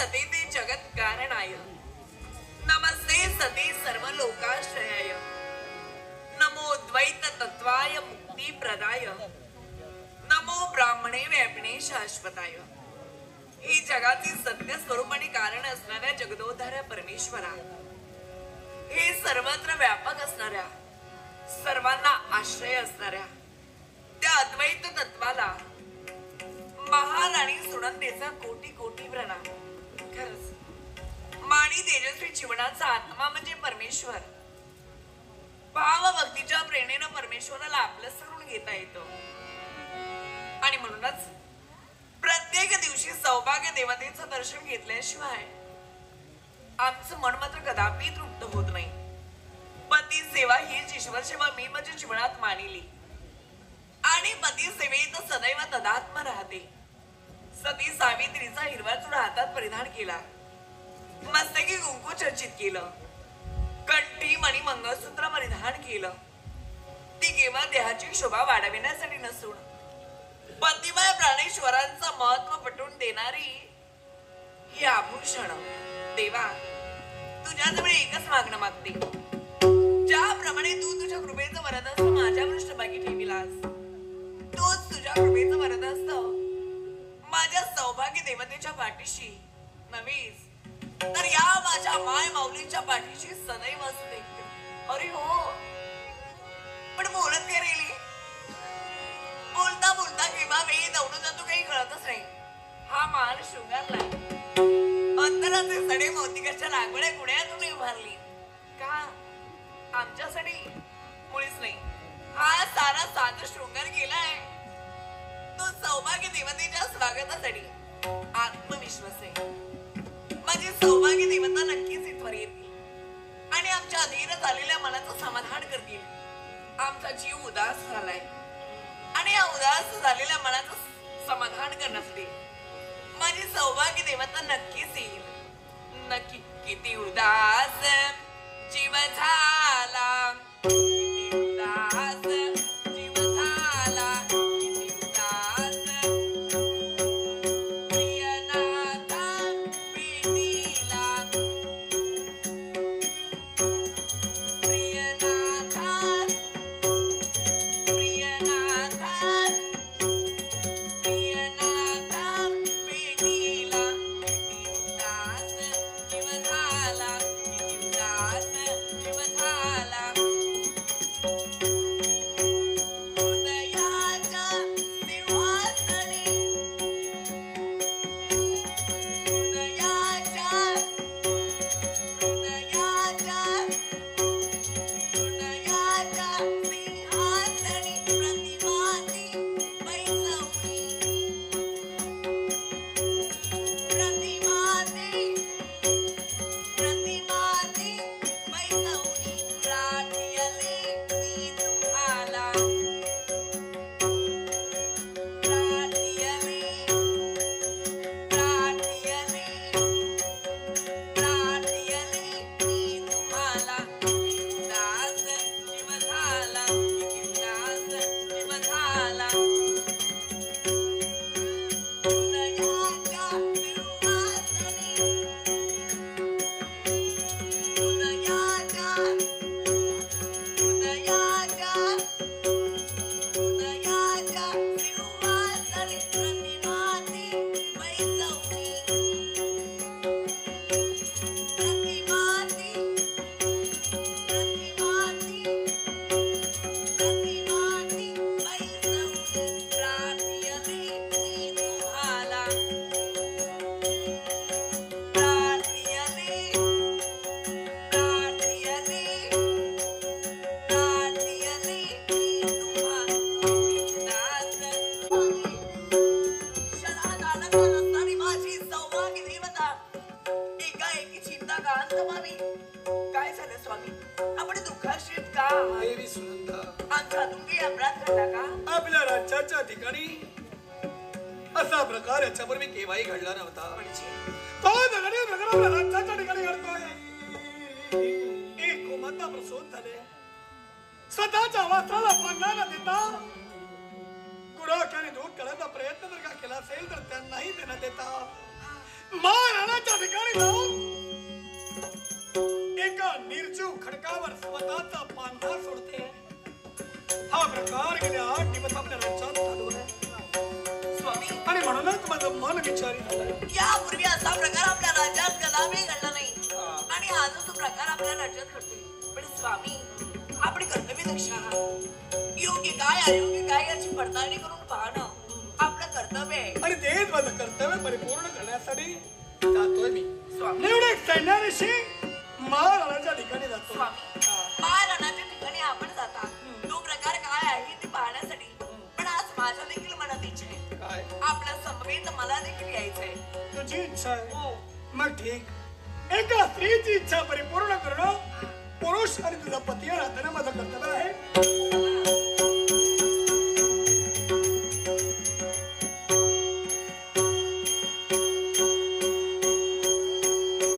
सते ते जगत कारणाय, नमस्ते सते सर्व लोकाश्रयाय, नमो द्वैत तत्वाय मुक्ती प्रदाय, नमो ब्राह्मणे व्यापिणे शाश्वताय। हे जगाचे सत्य स्वरूप आणि कारण असणाऱ्या जगदोद्धार परमेश्वरा, हे सर्वत्र व्यापक असणाऱ्या, सर्वांना आश्रय असणाऱ्या त्या अद्वैत तत्वाला महान आणि सुनंदेचा कोटी कोटी प्रणाम। खरंच माणी तेजस्वी जीवनाचा आत्मा म्हणजे परमेश्वर। भाव भक्तीच्या प्रेरणेनं परमेश्वराला आपलंस करून घेता येतं आणि म्हणूनच प्रत्येक दिवशी सौभाग्य देवतेचं दर्शन घेतल्याशिवाय आमचं मन मात्र कदापि तृप्त होत नाही। पती सेवा हीच ईश्वर सेवा मी माझ्या जीवनात मानिली आणि पती सेवेत सदैव तदात्म राहते। सती सावित्रीचा हिरवा चूडा हातात परिधान केला, मस्तकी कुंकू चर्चित केलं, कंठी मणी मंगळसूत्र परिधान केलं। ती केवळ देहाची शोभा वाढविण्यासाठी नसून पतिमय प्राणेश्वरांचं महत्व पटवून देणारी ही आभूषण। देवा, तुझ्याजवळ एकच मागणं मागते, ज्याप्रमाणे तू तुझ्या कृपेचं वरदहस्त माझ्या पृष्ठभागी ठेविलास, तोच तुझ्या कृपेचं वरदहस्त माझ्या सौभाग्य देवतेच्या पाठीशी नव्हेच तर या माझ्या माय माऊलीच्या पाठीशी सदैव असते। अरे हो, पण बोलत काय रेली? बोलता बोलता केव्हा वेळ दौडून जातो काही कळतच नाही। हा मान शृंगारलाय, अंतराचे सडे मोतिकाच्या लागवड्या गुण्यातून उभारली का? आमच्यासाठी मुळीच नाही। हा सारा साधा शृंगार केलाय तो सौभाग्य देवतेच्या स्वागतासाठी। आत्मविश्वास आहे माझी सौभाग्य देवता नक्कीच इथवर येतील आणि आमच्या अधीन झालेल्या मनाचं समाधान करतील। आमचा जीव उदास झालाय आणि या उदास झालेल्या मनाचं समाधान करण्यासाठी माझी सौभाग्य देवता नक्कीच येईल। नक्की किती उदास जीव झाला, किती उदास जीव झाला, किती उदास प्रियनाथा भेटीला, प्रियनाथा प्रियनाथा प्रियनाथा भेटीला, किती उदास जीव झाला, किती उदास जीव झाला। हृदयाच्या सिंहासनी, हृदयाच्या हृदयाच्या हृदयाच्या सिंहासनी प्रतिमाती बैसवली, प्रतिमाती प्रतिमाती बैसवली। प्रार्थयले मी तुम्हाला, प्रार्थयले प्रार्थयले प्रार्थयले मी तुम्हाला। किती उदास जीव झाला, किती उदास जीव झाला। हृदयाच्या सिंहासनी, हृदयाच्या हृदयाच्या हृदयाच्या सिंहासनी प्रतिमाती बैसवली, प्रतिमाती प्रतिमाती प्रतिमाती बैसवली। प्रार्थयले मी तुम्हाला, प्रार्थयले प्रार्थयले प्रार्थयले मी तुम्हाला। शरणागत असणारी माझी सौभाग्य देवता एकाएकी चिंता का अंत व्हावी। काय झालं स्वामी, आपण दुःखाश्रित का आहात? देवी सुनंदा, आमचा तुंगी अपराध घडला का? आपल्या राज्याच्या ठिकाणी असा प्रकार याच्यापूर्वी केव्हाही घडला नव्हता। म्हणजे तो दगडी प्रकार आपल्या राज्याच्या ठिकाणी घडतोय। एक कोमलता प्रसूत झाले, स्वतःच्या वस्त्राला पांघरा न देता गुडाख्याने दूध करण्याचा प्रयत्न जर का केला असेल तर त्यांनाही देण्यात देता महाराणाच्या ठिकाणी जाऊन एका निर्जीव खडकावर स्वतःचा पांढरा सोडते. हा प्रकार गेल्या 8 दिवस आपल्या राज्यात चालू आहे स्वामी, आणि म्हणूनच माझं मन विचारित झालं. यापूर्वी असा प्रकार आपल्या राज्यात कदापि घडला नाही आणि आजच तो प्रकार आपल्या राज्यात घडतोय. पण स्वामी, आपण कर्तव्य दक्ष आहात. योग्य काय अयोग्य काय याची पडताळणी करून पाहणं आपलं कर्तव्य आहे. आणि तेच माझं कर्तव्य परिपूर्ण करण्यासाठी जातोय मी. स्वामी, एवढे सैन्यानिशी महाराणाच्या ठिकाणी जातो. स्वामी, महाराणाच्या ठिकाणी आपण जाता तो प्रकार काय आहे ते पाहण्यासाठी. पण आज माझ्या देखील मनात इच्छा आहे. काय आपल्या समवेत मला देखील यायचंय. तुझी इच्छा आहे? हो. मग ठीक. एका स्त्रीची इच्छा परिपूर्ण करणं पुरुष आणि तुझा पती या नात्याने माझं कर्तव्य आहे.